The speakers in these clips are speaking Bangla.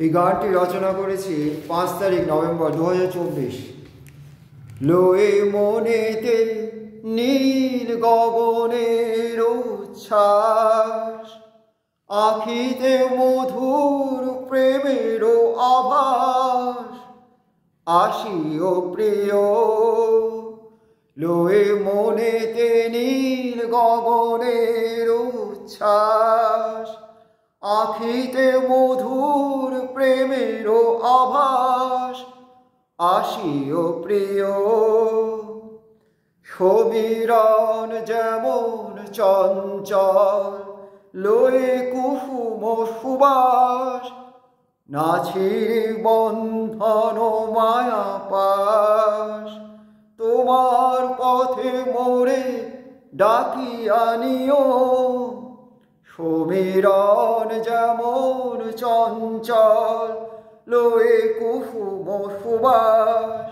এই গানটি রচনা করেছি 5 তারিখ নভেম্বর 2024। লয়ে মনেতে নীল গগনের উচ্ছ্বাস, আখিতে মধুর প্রেমের আভাস। আসিও প্রিয়, লয়ে মনেতে নীল গগনের উচ্ছ্বাস, আখিতে মধুর প্রেমের আভাস। আসিও প্রিয়, সমীরণ যেমন চঞ্চল, লয়ে কুসুম সুবাস। নাছির বন্ধন মায়া পাশ, তোমার পথে মোরে ডাকিয়া নিও। সমীরণ যেমন চঞ্চল, লয়ে কুসুম সুবাস।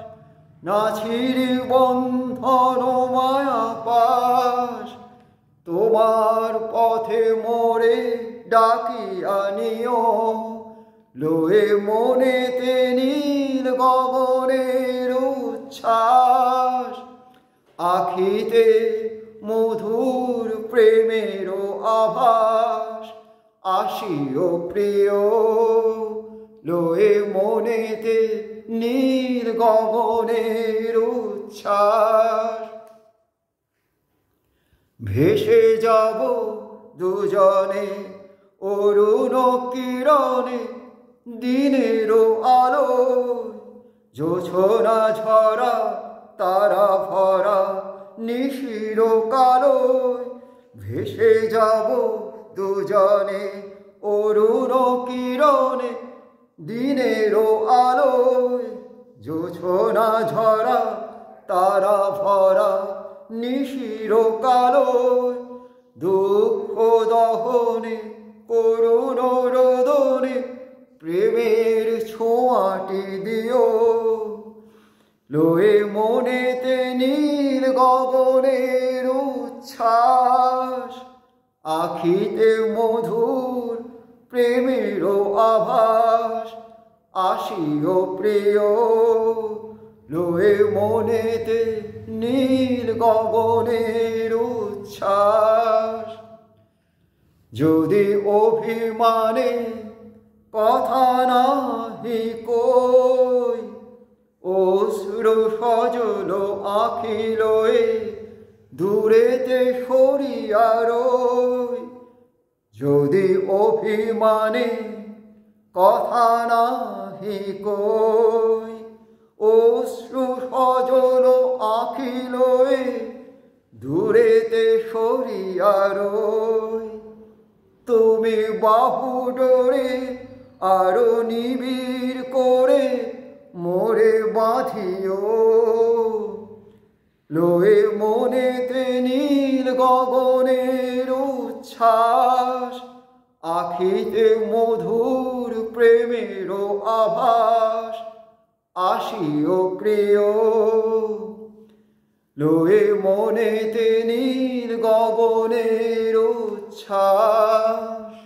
নাছির বন্ধন মায়া পাশ, তোমার পথে মোরে ডাকিয়া নিও। লয়ে মনেতে নীল গগনের উচ্ছ্বাস, আখিতে মধুর প্রেমের আভাস। আসিও প্রিয়, লয়ে মনেতে নীল গগনের উচ্ছ্বাস। ভেসে যাব দুজনে অরুণ কিরণে, দিনের আলো জোছনা ঝরা তারা ভরা নিশির কালো। ভেসে যাব দুজনে অরুণ কিরণে, দিনের আলো জোছনা ঝরা তারা ভরা নিশির কালো। দুঃখ দহনে করুণ রোদনে, প্রেমের ছোঁয়াটি দিও। লয়ে মনেতে নীল গগনের উচ্ছ্বাস, আখিতে মধুর প্রেমের আভাস। আসিও প্রিয়, লয়ে মনেতে নীল গগনের উচ্ছ্বাস। যদি অভিমানে কথা নাহি কই, অশ্রু সজল আখি লয়ে দূরেতে সরিয়া রই। যদি অভিমানে কথা নাহি কই, অশ্রু সজল আখি লয়ে দূরেতে সরিয়া রই। তুমি বাহু ডোরে আরো নিবিড় করে মোরে বাঁধিও। লয়ে মনেতে নীল গগনের উচ্ছ্বাস, আখিতে মধুর প্রেমের আভাস। আসিও প্রিয়, লয়ে মনেতে নীল গগনের উচ্ছ্বাস।